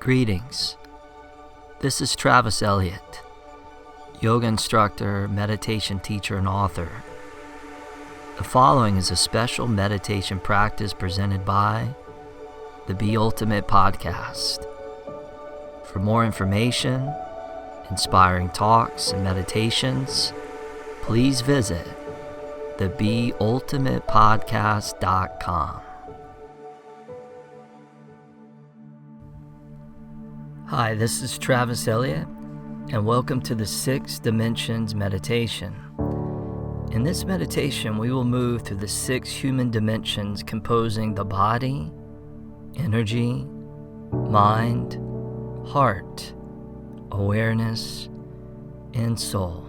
Greetings. This is Travis Elliott, yoga instructor, meditation teacher, and author. The following is a special meditation practice presented by the Be Ultimate podcast. For more information, inspiring talks, and meditations, please visit thebeultimatepodcast.com. Hi, this is Travis Elliott, and welcome to the 6 Dimensions Meditation. In this meditation, we will move through the 6 human dimensions composing the body, energy, mind, heart, awareness, and soul.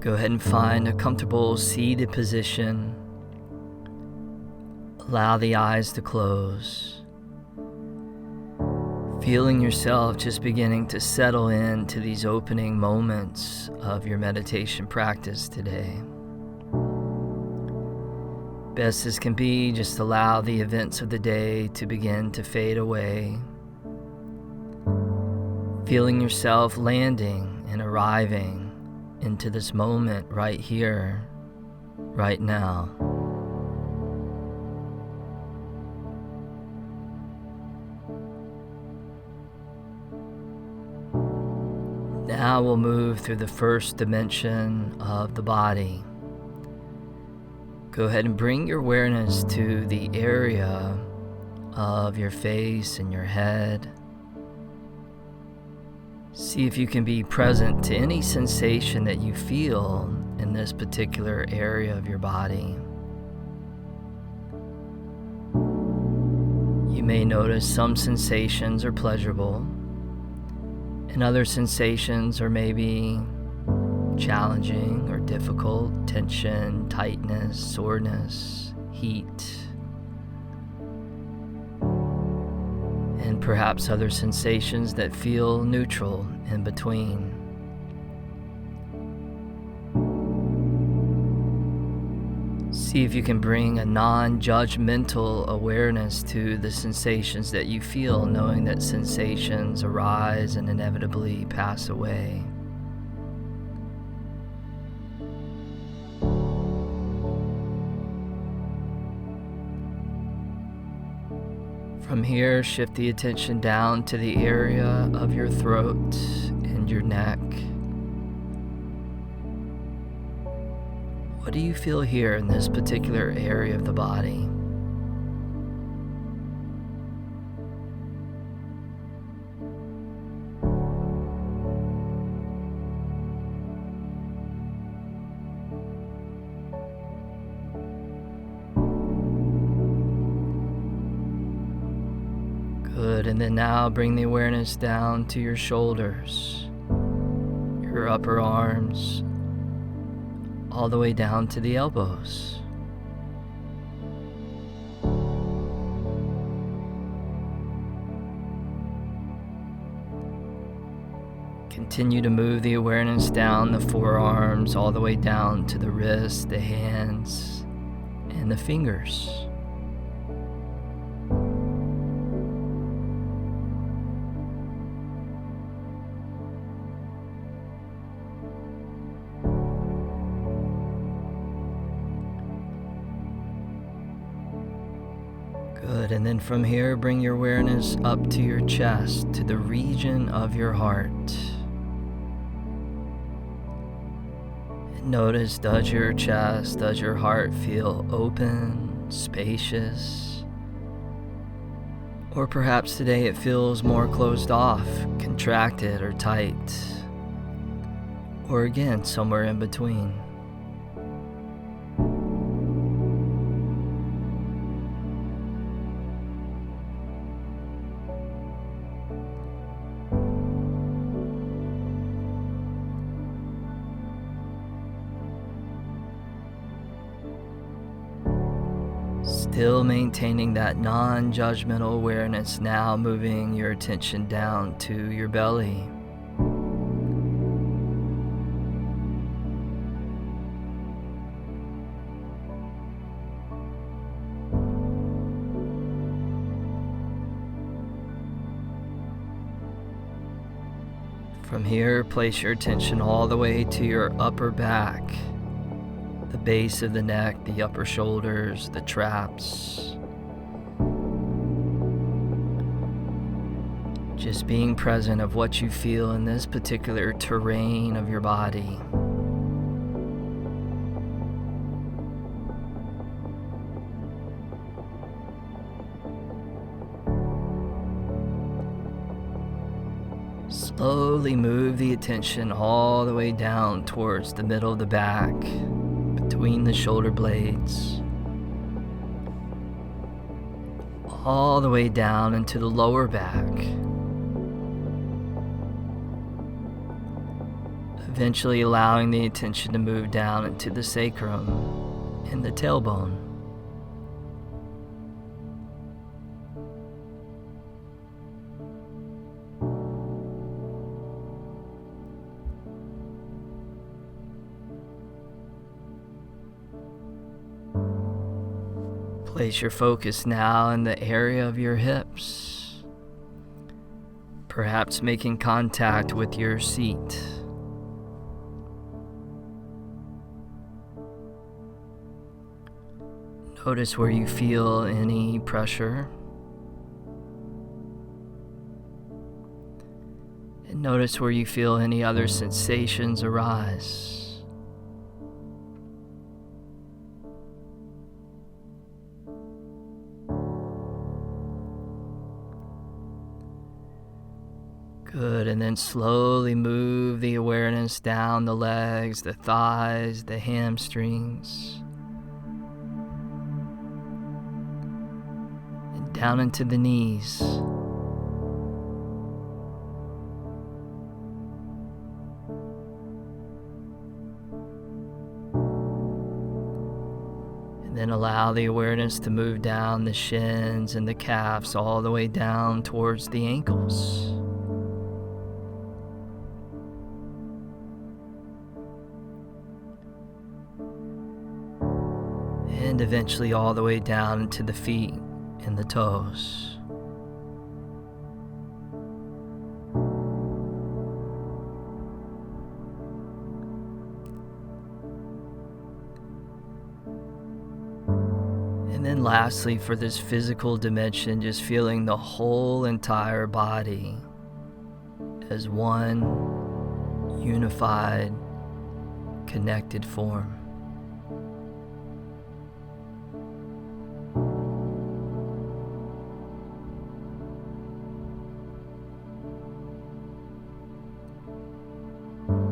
Go ahead and find a comfortable seated position. Allow the eyes to close. Feeling yourself just beginning to settle into these opening moments of your meditation practice today. Best as can be, just allow the events of the day to begin to fade away. Feeling yourself landing and arriving into this moment right here, right now. Now we'll move through the first dimension of the body. Go ahead and bring your awareness to the area of your face and your head. See if you can be present to any sensation that you feel in this particular area of your body. You may notice some sensations are pleasurable, and other sensations are maybe challenging or difficult, tension, tightness, soreness, heat, and perhaps other sensations that feel neutral in between. See if you can bring a non-judgmental awareness to the sensations that you feel, knowing that sensations arise and inevitably pass away. From here, shift the attention down to the area of your throat and your neck. What do you feel here in this particular area of the body? Good, and then now bring the awareness down to your shoulders, your upper arms, all the way down to the elbows. Continue to move the awareness down the forearms, all the way down to the wrists, the hands, and the fingers. Good, and then from here, bring your awareness up to your chest, to the region of your heart. And notice, does your chest, does your heart feel open, spacious? Or perhaps today it feels more closed off, contracted, or tight? Or again, somewhere in between. Still maintaining that non-judgmental awareness, now moving your attention down to your belly. From here, place your attention all the way to your upper back, the base of the neck, the upper shoulders, the traps. Just being present of what you feel in this particular terrain of your body. Slowly move the attention all the way down towards the middle of the back, between the shoulder blades, all the way down into the lower back, eventually allowing the attention to move down into the sacrum and the tailbone. Place your focus now in the area of your hips, perhaps making contact with your seat. Notice where you feel any pressure. And notice where you feel any other sensations arise. Good, and then slowly move the awareness down the legs, the thighs, the hamstrings, and down into the knees. And then allow the awareness to move down the shins and the calves all the way down towards the ankles. And eventually all the way down into the feet and the toes. And then lastly, for this physical dimension, just feeling the whole entire body as one unified, connected form.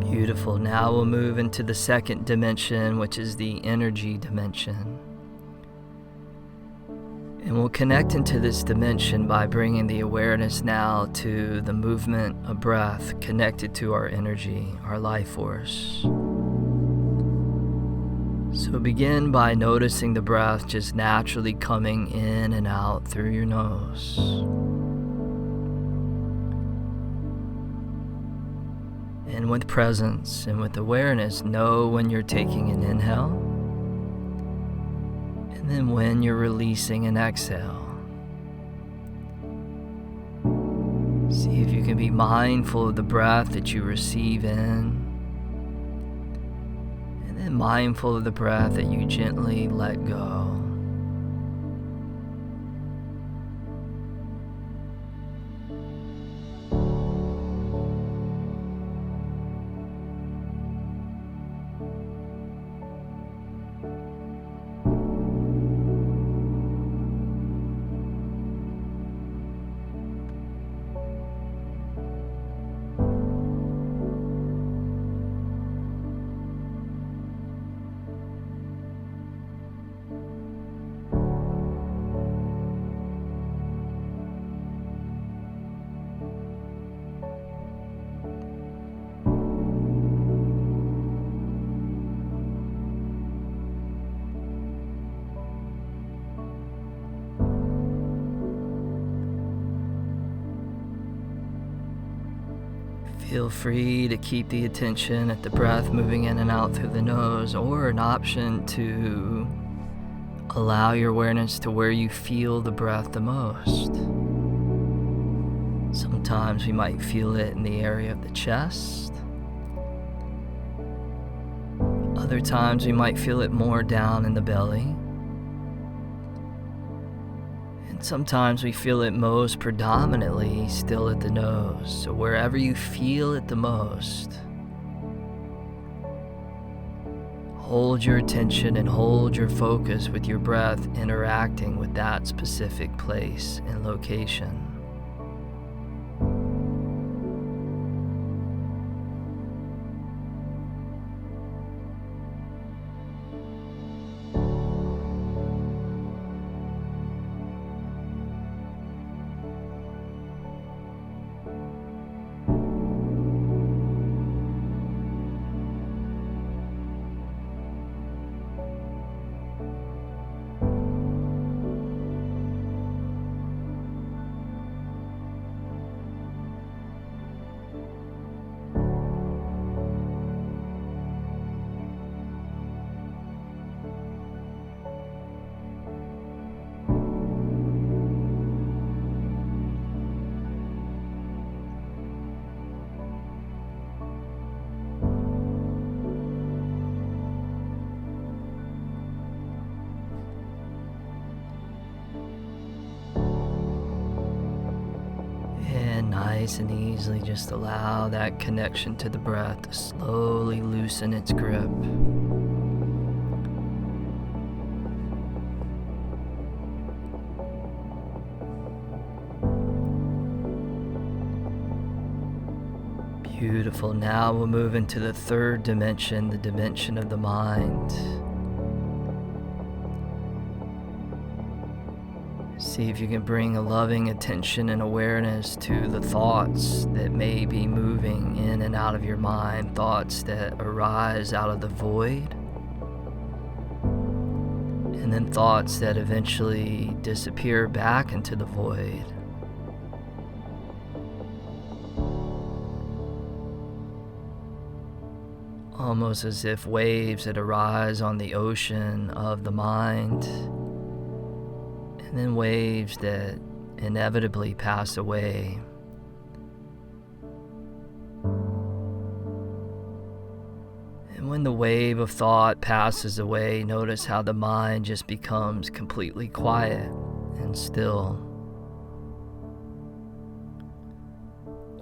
Beautiful. Now we'll move into the second dimension, which is the energy dimension. And we'll connect into this dimension by bringing the awareness now to the movement of breath connected to our energy, our life force. So begin by noticing the breath just naturally coming in and out through your nose. And with presence and with awareness, know when you're taking an inhale and then when you're releasing an exhale. See if you can be mindful of the breath that you receive in, and then mindful of the breath that you gently let go. Feel free to keep the attention at the breath moving in and out through the nose, or an option to allow your awareness to where you feel the breath the most. Some Sometimes we might feel it in the area of the chest. Other times we might feel it more down in the belly. And sometimes we feel it most predominantly still at the nose. So wherever you feel it the most, hold your attention and hold your focus with your breath interacting with that specific place and location. Nice and easily just allow that connection to the breath to slowly loosen its grip. Beautiful. Now we'll move into the third dimension, the dimension of the mind. See if you can bring a loving attention and awareness to the thoughts that may be moving in and out of your mind, thoughts that arise out of the void, and then thoughts that eventually disappear back into the void. Almost as if waves that arise on the ocean of the mind, and then waves that inevitably pass away. And when the wave of thought passes away, notice how the mind just becomes completely quiet and still.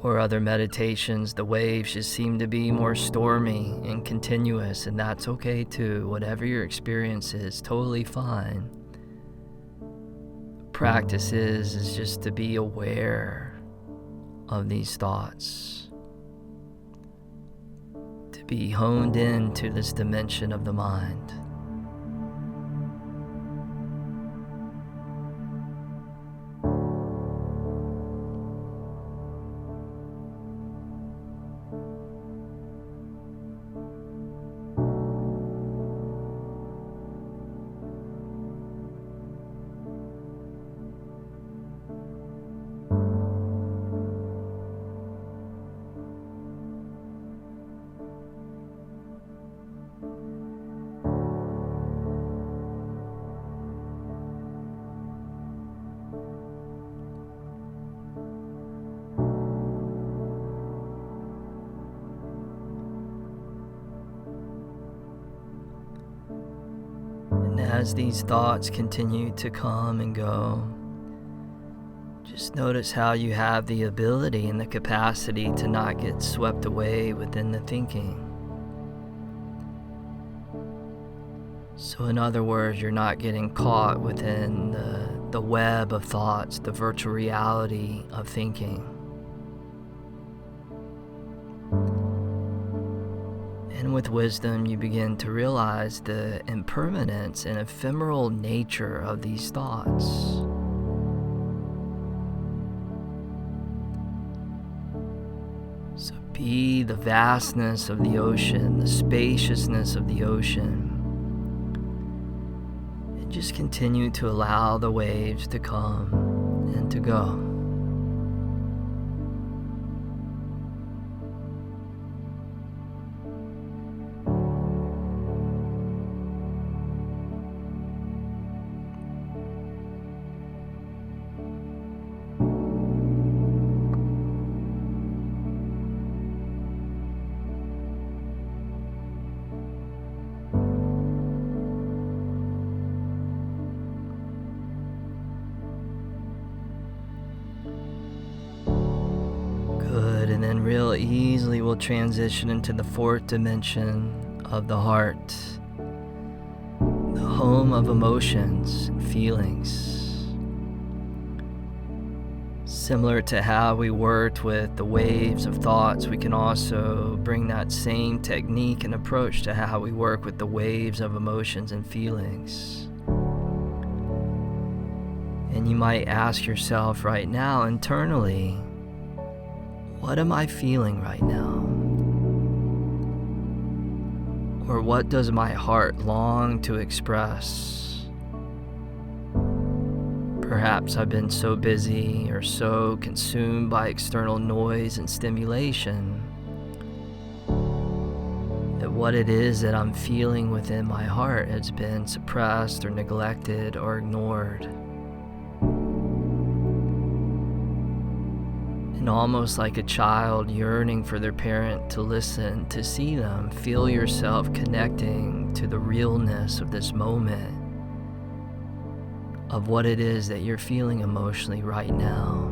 Or other meditations, the waves just seem to be more stormy and continuous, and that's okay too. Whatever your experience is, totally fine. Practice is just to be aware of these thoughts, to be honed into this dimension of the mind. As these thoughts continue to come and go, just notice how you have the ability and the capacity to not get swept away within the thinking. So in other words, you're not getting caught within the web of thoughts, the virtual reality of thinking. And with wisdom, you begin to realize the impermanence and ephemeral nature of these thoughts. So be the vastness of the ocean, the spaciousness of the ocean, and just continue to allow the waves to come and to go. real easily we'll transition into the fourth dimension of the heart, the home of emotions and feelings. Similar to how we worked with the waves of thoughts, we can also bring that same technique and approach to how we work with the waves of emotions and feelings. And you might ask yourself right now internally, what am I feeling right now? Or what does my heart long to express? Perhaps I've been so busy or so consumed by external noise and stimulation that what it is that I'm feeling within my heart has been suppressed or neglected or ignored. And almost like a child yearning for their parent to listen, to see them, feel yourself connecting to the realness of this moment, of what it is that you're feeling emotionally right now.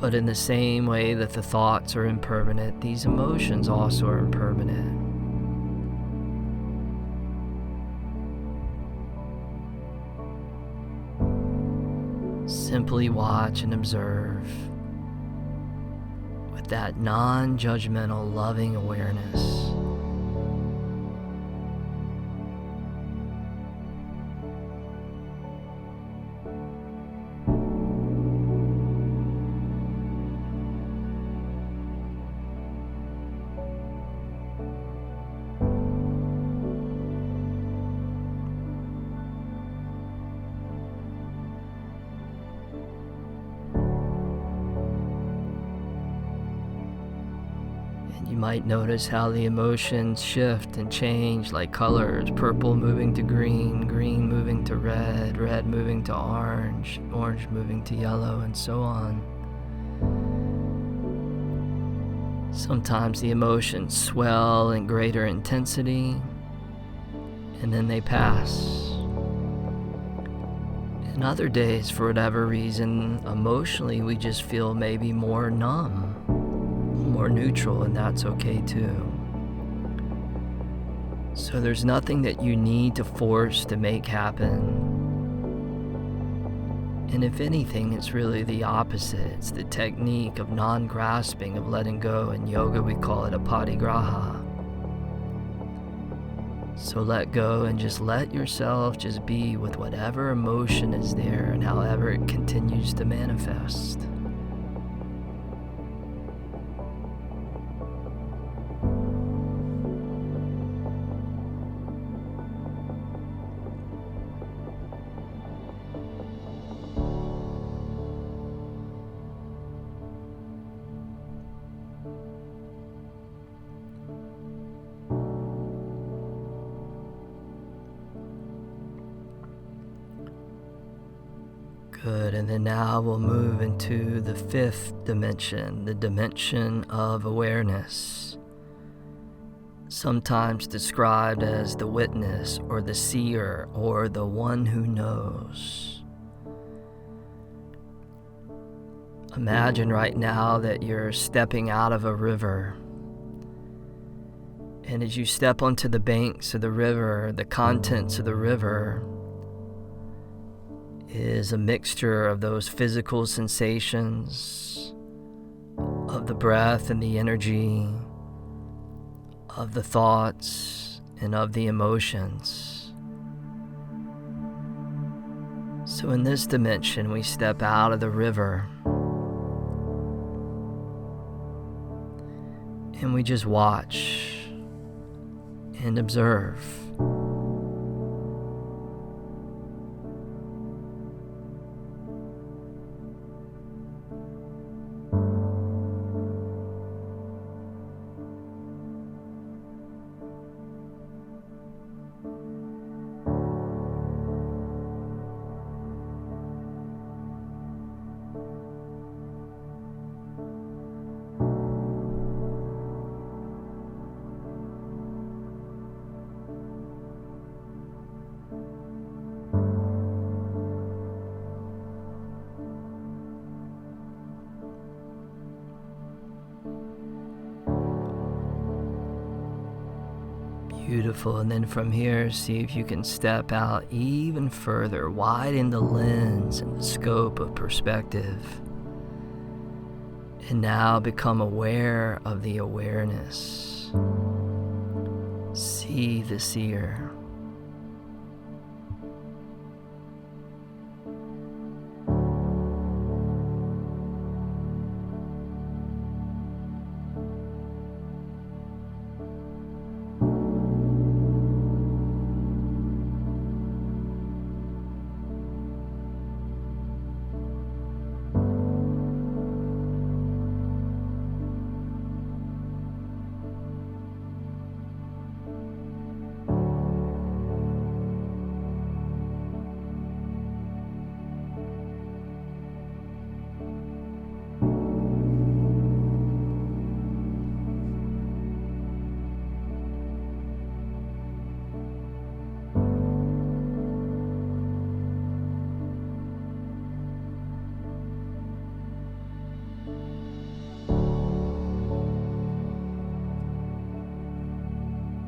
But in the same way that the thoughts are impermanent, these emotions also are impermanent. Simply watch and observe with that non-judgmental, loving awareness. You might notice how the emotions shift and change like colors, purple moving to green, green moving to red, red moving to orange, orange moving to yellow, and so on. Sometimes the emotions swell in greater intensity, and then they pass. And other days, for whatever reason, emotionally we just feel maybe more numb, more neutral, and that's okay too. So there's nothing that you need to force to make happen. And if anything, it's really the opposite. It's the technique of non-grasping, of letting go. In yoga we call it a parigraha. So let go and just let yourself just be with whatever emotion is there and however it continues to manifest. Good, and then now we'll move into the fifth dimension, the dimension of awareness, sometimes described as the witness or the seer or the one who knows. Imagine right now that you're stepping out of a river, and as you step onto the banks of the river, the contents of the river is a mixture of those physical sensations, of the breath and the energy, of the thoughts and of the emotions. So in this dimension, we step out of the river and we just watch and observe. Beautiful. And then from here, see if you can step out even further, widen the lens and the scope of perspective. And now become aware of the awareness. See the seer.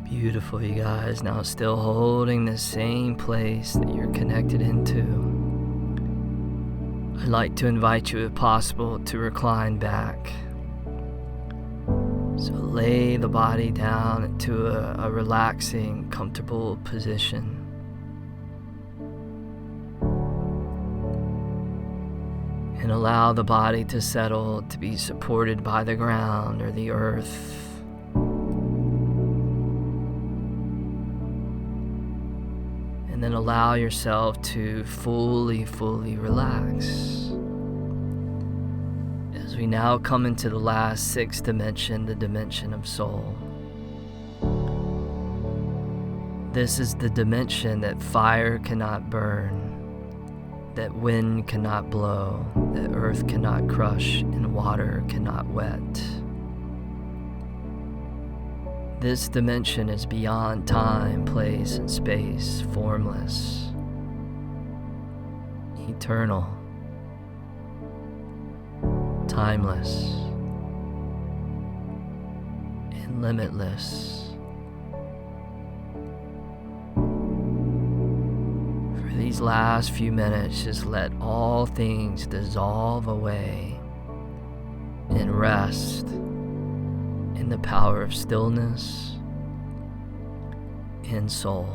Beautiful, you guys. Now still holding the same place that you're connected into. I'd like to invite you, if possible, to recline back. So lay the body down into a relaxing, comfortable position. And allow the body to settle, to be supported by the ground or the earth. And then allow yourself to fully relax. As we now come into the last sixth dimension, the dimension of soul. This is the dimension that fire cannot burn, that wind cannot blow, that earth cannot crush, and water cannot wet. This dimension is beyond time, place, and space, formless, eternal, timeless, and limitless. For these last few minutes, just let all things dissolve away and rest in the power of stillness and soul.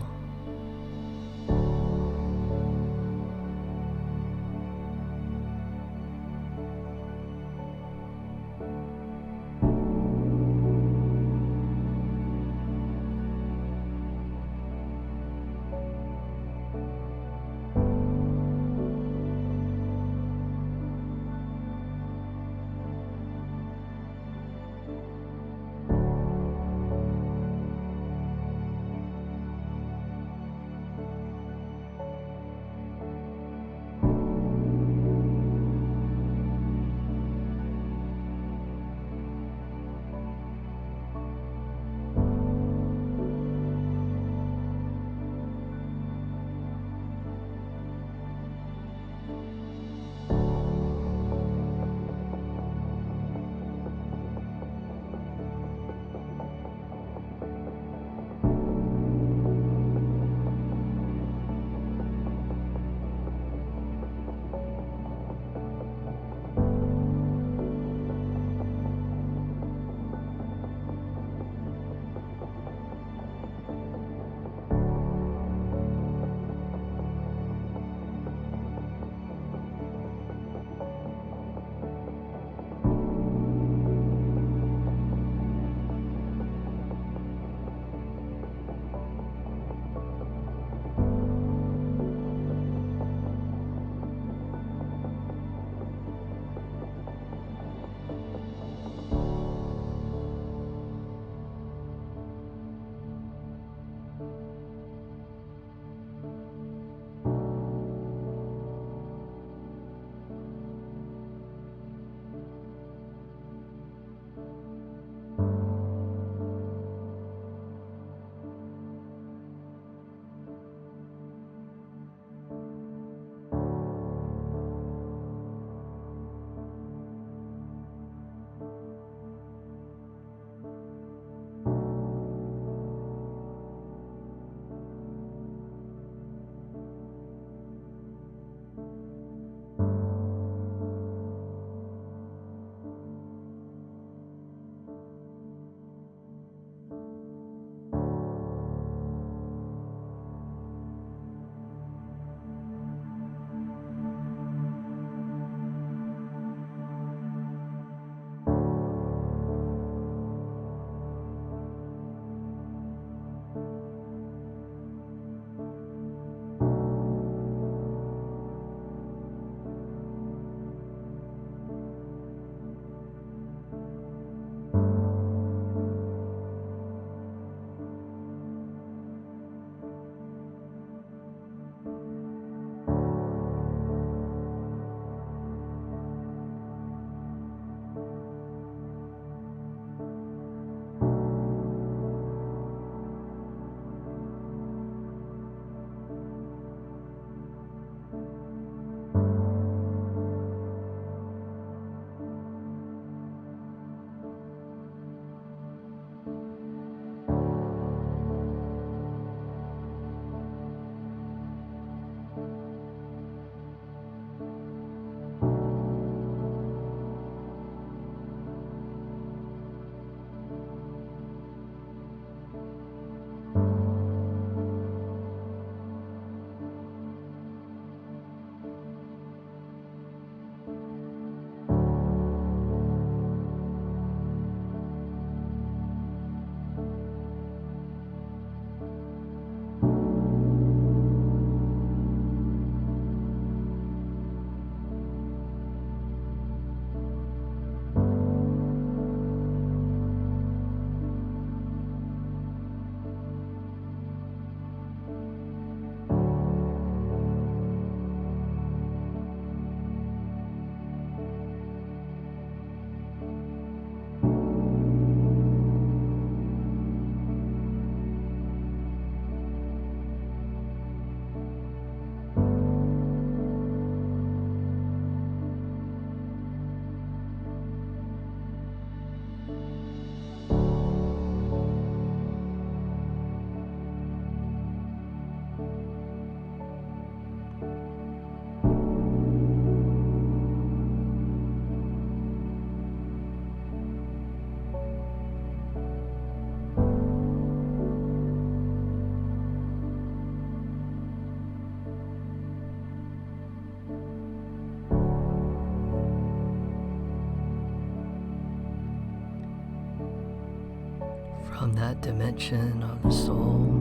that dimension of the soul,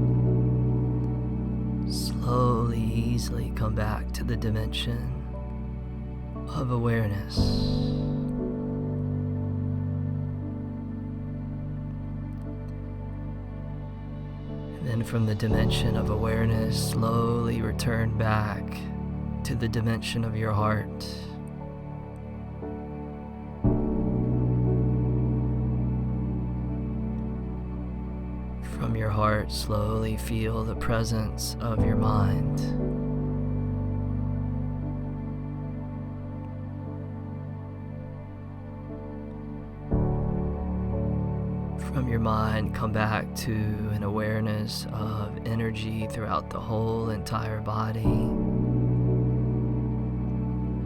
slowly, easily come back to the dimension of awareness. And then from the dimension of awareness, slowly return back to the dimension of your heart. From your heart, slowly feel the presence of your mind. From your mind, come back to an awareness of energy throughout the whole entire body,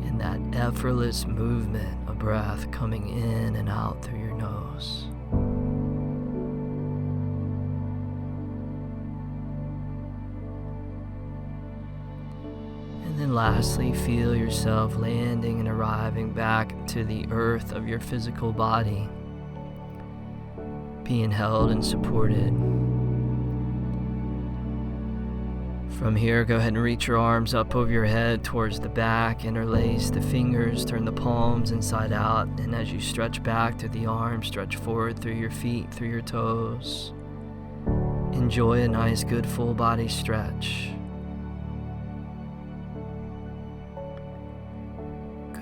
and that effortless movement of breath coming in and out through your nose. And then lastly, feel yourself landing and arriving back to the earth of your physical body, being held and supported. From here, go ahead and reach your arms up over your head towards the back, interlace the fingers, turn the palms inside out, and as you stretch back through the arms, stretch forward through your feet, through your toes. Enjoy a nice, good full body stretch.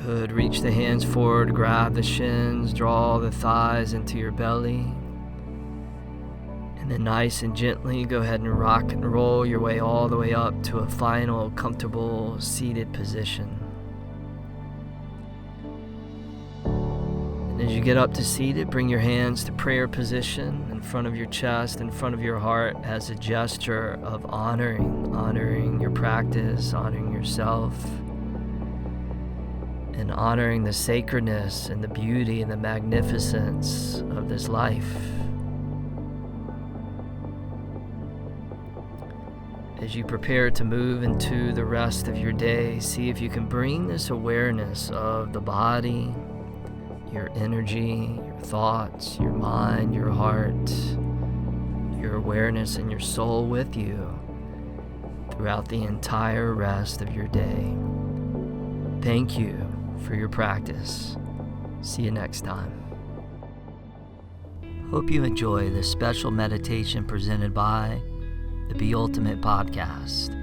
Good. Reach the hands forward, grab the shins, draw the thighs into your belly. And then nice and gently go ahead and rock and roll your way all the way up to a final comfortable seated position. And as you get up to seated, bring your hands to prayer position in front of your chest, in front of your heart, as a gesture of honoring your practice, honoring yourself, and honoring the sacredness and the beauty and the magnificence of this life. As you prepare to move into the rest of your day, see if you can bring this awareness of the body, your energy, your thoughts, your mind, your heart, your awareness and your soul with you throughout the entire rest of your day. Thank you for your practice. See you next time. Hope you enjoy this special meditation presented by the Be Ultimate podcast.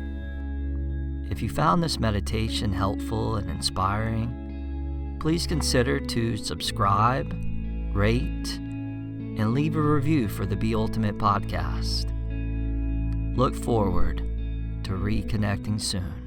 If you found this meditation helpful and inspiring, please consider to subscribe, rate, and leave a review for the Be Ultimate podcast. Look forward to reconnecting soon.